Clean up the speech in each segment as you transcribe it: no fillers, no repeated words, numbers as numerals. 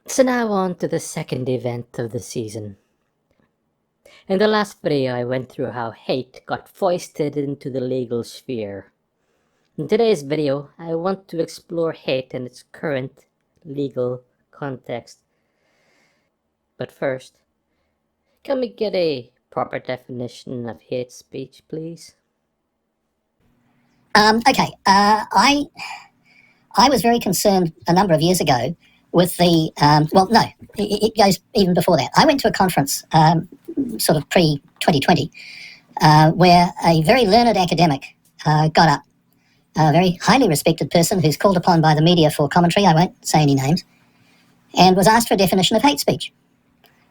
So now on to the second event of the season. In the last video I went through how hate got foisted into the legal sphere. In today's video I want to explore hate in its current legal context. But first, can we get a proper definition of hate speech, please? Okay, I was very concerned a number of years ago with the, it goes even before that. I went to a conference, sort of pre-2020, where a very learned academic got up, a very highly respected person who's called upon by the media for commentary, I won't say any names, and was asked for a definition of hate speech.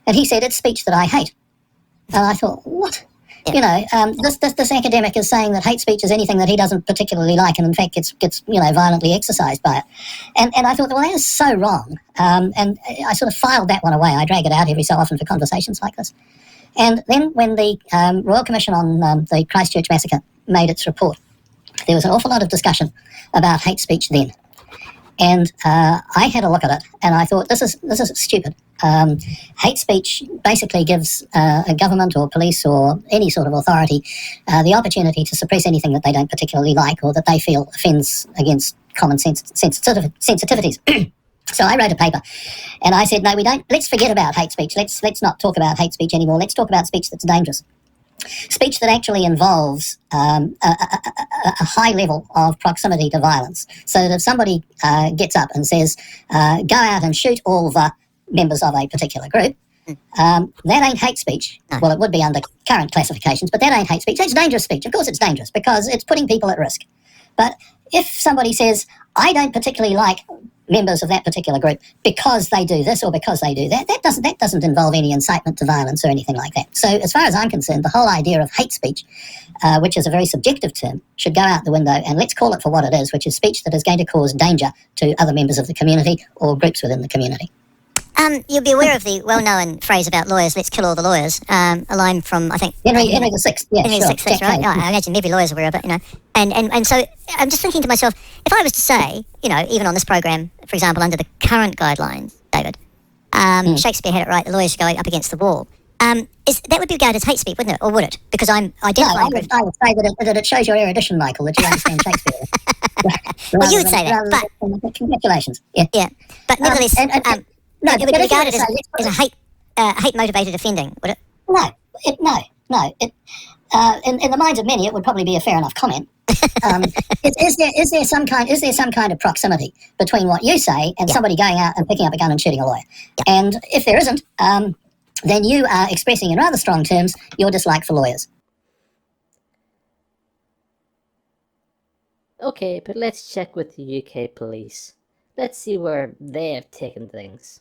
And he said, it's speech that I hate. And I thought, what? You know, this academic is saying that hate speech is anything that he doesn't particularly like, and in fact gets violently exercised by it. And I thought, well, that is so wrong. And I sort of filed that one away. I drag it out every so often for conversations like this. And then when the Royal Commission on the Christchurch massacre made its report, there was an awful lot of discussion about hate speech then. And I had a look at it, and I thought, this is stupid. Hate speech basically gives a government or police or any sort of authority the opportunity to suppress anything that they don't particularly like or that they feel offends against common sense sensitivities. So I wrote a paper, and I said, no, we don't. Let's forget about hate speech. Let's not talk about hate speech anymore. Let's talk about speech that's dangerous. Speech that actually involves a high level of proximity to violence. So that if somebody gets up and says, go out and shoot all the members of a particular group, that ain't hate speech. No. Well, it would be under current classifications, but that ain't hate speech. That's dangerous speech. Of course it's dangerous because it's putting people at risk. But if somebody says, I don't particularly like members of that particular group because they do this or because they do that, that doesn't involve any incitement to violence or anything like that. So as far as I'm concerned, the whole idea of hate speech, which is a very subjective term, should go out the window, and let's call it for what it is, which is speech that is going to cause danger to other members of the community or groups within the community. You'll be aware of the well-known phrase about lawyers, let's kill all the lawyers, a line from, I think... Henry the Sixth, yeah, Henry the Sixth, that's right. I imagine every lawyer's aware of it, And so I'm just thinking to myself, if I was to say, even on this program, for example, under the current guidelines, David, Shakespeare had it right, the lawyers should go up against the wall. That would be regarded as hate speech, wouldn't it? Or would it? Because I'm identifying... No, I would say that it shows your erudition, Michael, that you understand Shakespeare. Well, you would say that, but... Congratulations. Yeah. But nevertheless... No, it would be regarded as a hate-motivated offending, would it? No. In the minds of many, it would probably be a fair enough comment. Is there some kind of proximity between what you say and somebody going out and picking up a gun and shooting a lawyer? Yeah. And if there isn't, then you are expressing in rather strong terms your dislike for lawyers. Okay, but let's check with the UK police. Let's see where they have taken things.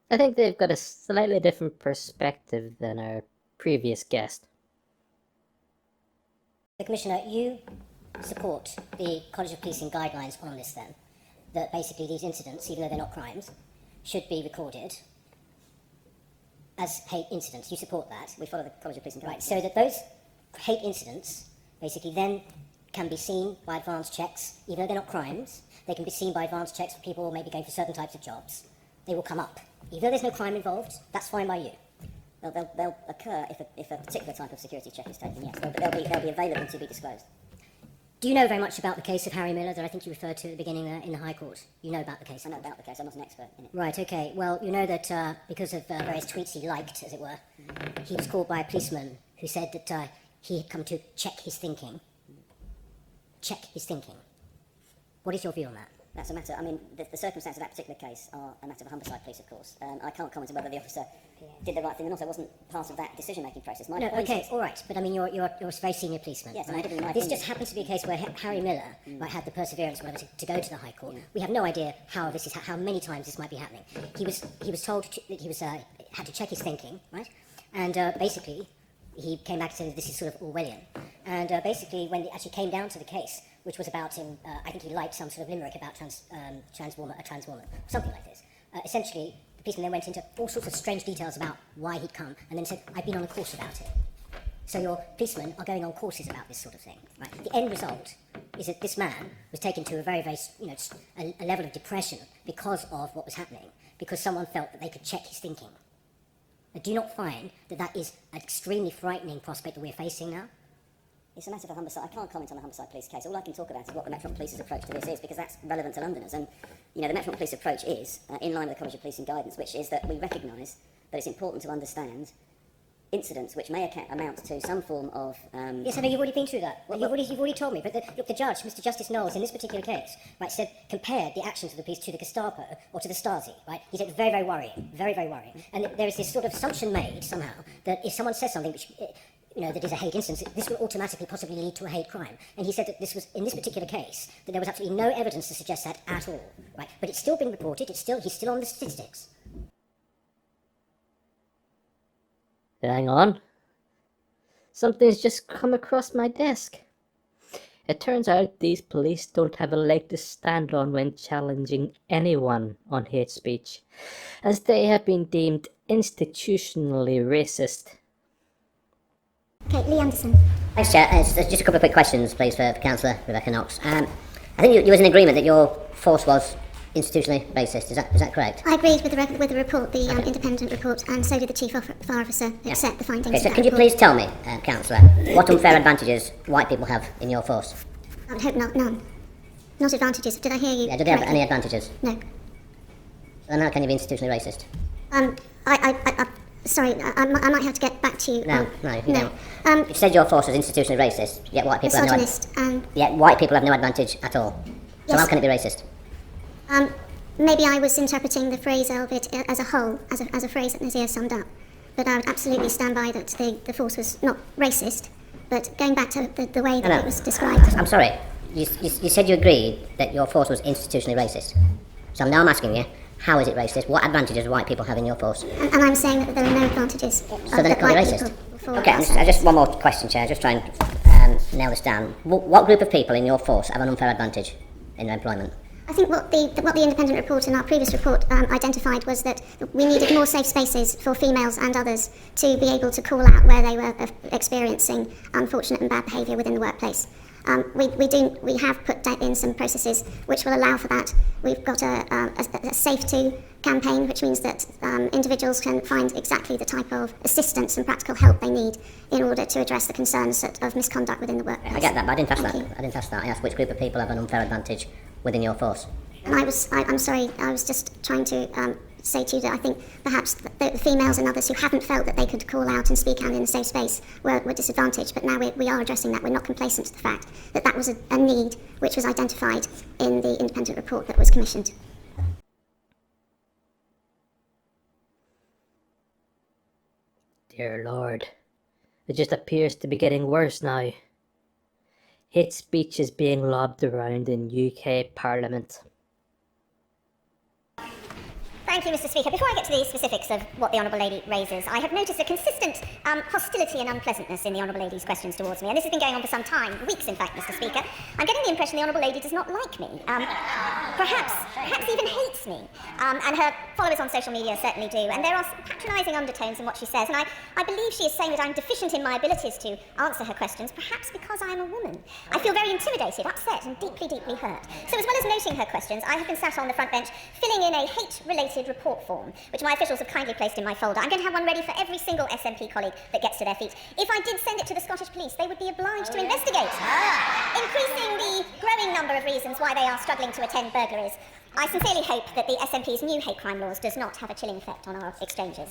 I think they've got a slightly different perspective than our previous guest. The Commissioner, you support the College of Policing guidelines on this then, that basically these incidents, even though they're not crimes, should be recorded as hate incidents. You support that. We follow the College of Policing guidelines. Right, so that those hate incidents basically then can be seen by advanced checks, even though they're not crimes, they can be seen by advanced checks for people maybe going for certain types of jobs. They will come up. Even though there's no crime involved, that's fine by you. They'll occur if a particular type of security check is taken, yes. They'll be available to be disclosed. Do you know very much about the case of Harry Miller that I think you referred to at the beginning in the High Court? You know about the case? I know about the case. I'm not an expert in it. Right, okay. Well, you know that because of various tweets he liked, as it were, he was caught by a policeman who said that he had come to check his thinking. Check his thinking. What is your view on that? That's a matter, the circumstances of that particular case are a matter for Humberside Police, of course. I can't comment on whether the officer did the right thing or not. I wasn't part of that decision-making process. All right, but you're a very senior policeman. Yes, right? and I did in my This opinion. just happens to be a case where Harry Miller had the perseverance to go to the High Court. We have no idea how many times this might be happening. He was told that he had to check his thinking, right? And basically, he came back and said this is sort of Orwellian. And basically, when it actually came down to the case, which was about him, I think he liked some sort of limerick about a trans woman, something like this. Essentially, the policeman then went into all sorts of strange details about why he'd come, and then said, I've been on a course about it. So your policemen are going on courses about this sort of thing, right? The end result is that this man was taken to a very, very, a level of depression because of what was happening, because someone felt that they could check his thinking. I do not find that that is an extremely frightening prospect that we're facing now. It's a matter of a Humberside. I can't comment on the Humberside Police case. All I can talk about is what the Metropolitan Police's approach to this is, because that's relevant to Londoners. And, you know, the Metropolitan Police approach is in line with the College of Policing guidance, which is that we recognise that it's important to understand incidents which may amount to some form of... Yes, I know you've already been through that. You've already told me. But the judge, Mr. Justice Knowles, in this particular case, right, said compared the actions of the police to the Gestapo or to the Stasi. Right, he said very, very worrying, very, very worrying. And there is this sort of assumption made somehow that if someone says something which, you know, that is a hate instance, this will automatically possibly lead to a hate crime. And he said that this was, in this particular case, that there was absolutely no evidence to suggest that at all. Right, but it's still been reported. He's still on the statistics. Hang on. Something's just come across my desk. It turns out these police don't have a leg to stand on when challenging anyone on hate speech, as they have been deemed institutionally racist. Okay, Lee Anderson. Thanks, Chair. Just a couple of quick questions, please, for Councillor Rebecca Knox. I think you was in agreement that your force was institutionally racist. Is that correct? I agreed with the report, the independent report, and so did the Chief Fire Officer, accept the findings. Okay, so of that can you report. please tell me, Councillor, what unfair advantages white people have in your force? I would hope not, none. Not advantages. Did I hear you? Yeah, do they have correctly? any advantages? No. Then how can you be institutionally racist? Sorry, I might have to get back to you. No, you don't. You said your force was institutionally racist, yet white people misogynist, and... Yet white people have no advantage at all. So Yes. how can it be racist? Maybe I was interpreting the phrase of it as a whole, as a phrase that Nazir summed up. But I would absolutely stand by that the force was not racist, but going back to the way that it was described. I'm sorry. You said you agreed that your force was institutionally racist. So now I'm asking you, how is it racist? What advantages do white people have in your force? And I'm saying that there are no advantages. So then it can't be racist. Okay, just one more question, Chair. Just try and nail this down. What group of people in your force have an unfair advantage in their employment? I think what the independent report and our previous report identified was that we needed more safe spaces for females and others to be able to call out where they were experiencing unfortunate and bad behaviour within the workplace. We have put in some processes which will allow for that. We've got a Safe To campaign, which means that individuals can find exactly the type of assistance and practical help they need in order to address the concerns of misconduct within the workplace. I get that, but I didn't ask that. Thank you. I didn't ask that. I asked which group of people have an unfair advantage within your force. And I'm sorry, I was just trying to say to you that I think perhaps the females and others who haven't felt that they could call out and speak out in a safe space were disadvantaged, but now we are addressing that. We're not complacent to the fact that that was a need which was identified in the independent report that was commissioned. Dear Lord, it just appears to be getting worse now. Hate speech is being lobbed around in UK Parliament. Thank you, Mr. Speaker. Before I get to the specifics of what the Honourable Lady raises, I have noticed a consistent hostility and unpleasantness in the Honourable Lady's questions towards me, and this has been going on for some time, weeks in fact, Mr. Speaker. I'm getting the impression the Honourable Lady does not like me, perhaps even hates me, and her followers on social media certainly do, and there are patronising undertones in what she says, and I believe she is saying that I'm deficient in my abilities to answer her questions, perhaps because I am a woman. I feel very intimidated, upset, and deeply, deeply hurt. So as well as noting her questions, I have been sat on the front bench filling in a hate-related report form, which my officials have kindly placed in my folder. I'm going to have one ready for every single SNP colleague that gets to their feet. If I did send it to the Scottish Police, they would be obliged to investigate, increasing the growing number of reasons why they are struggling to attend burglaries. I sincerely hope that the SNP's new hate crime laws does not have a chilling effect on our exchanges.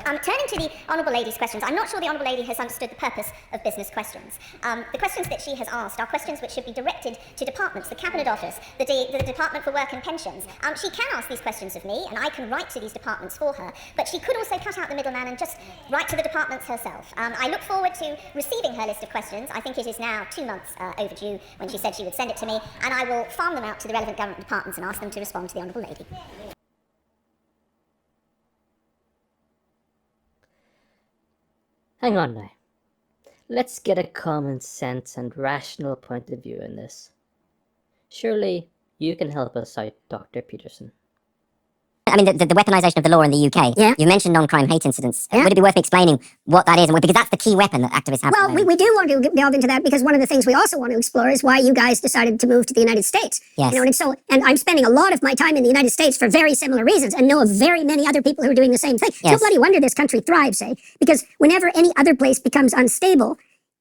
Turning to the Honourable Lady's questions, I'm not sure the Honourable Lady has understood the purpose of business questions. The questions that she has asked are questions which should be directed to departments, the Cabinet Office, the Department for Work and Pensions. She can ask these questions of me, and I can write to these departments for her, but she could also cut out the middleman and just write to the departments herself. I look forward to receiving her list of questions. I think it is now 2 months overdue when she said she would send it to me, and I will farm them out to the relevant government departments and ask them to respond to the Honourable Lady. Hang on now. Let's get a common sense and rational point of view in this. Surely you can help us out, Dr. Peterson. I mean, the weaponisation of the law in the UK. Yeah. You mentioned non-crime hate incidents. Yeah. Would it be worth me explaining what that is, and because that's the key weapon that activists have? Well, we do want to delve into that because one of the things we also want to explore is why you guys decided to move to the United States. Yes. You know, and I'm spending a lot of my time in the United States for very similar reasons and know of very many other people who are doing the same thing. It's no Yes. bloody wonder this country thrives, eh? Because whenever any other place becomes unstable,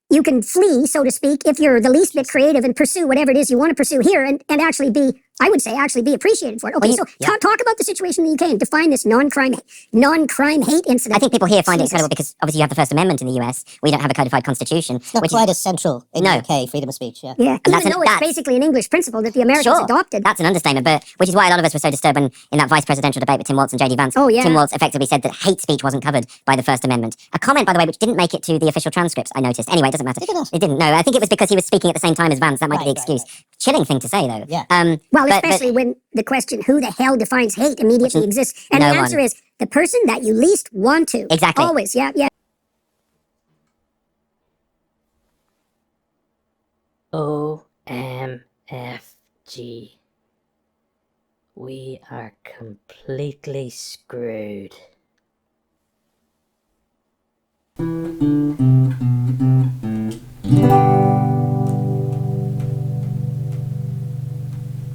you can flee, so to speak, if you're the least bit creative and pursue whatever it is you want to pursue here and actually be, I would say, actually be appreciated for it. Okay, Well, so talk about the situation in the UK and define this non-crime hate incident. I think people here find it incredible because obviously you have the First Amendment in the US. We don't have a codified constitution. It's not quite as central in the UK, freedom of speech, yeah. Yeah, that's even though it's basically an English principle that the Americans adopted. That's an understatement, but which is why a lot of us were so disturbed when, in that vice presidential debate with Tim Walz and JD Vance, Oh, yeah. Tim Walz effectively said that hate speech wasn't covered by the First Amendment. A comment, by the way, which didn't make it to the official transcripts, I noticed. Anyway, it doesn't matter. Did it not? It didn't, no. I think it was because he was speaking at the same time as Vance. That might be the Right, excuse. right. Chilling thing to say, though. Yeah. Well, but- especially when the question, who the hell defines hate, immediately exists. And no the answer one. is the person that you least want to. Exactly. Always, yeah, yeah. OMFG. We are completely screwed.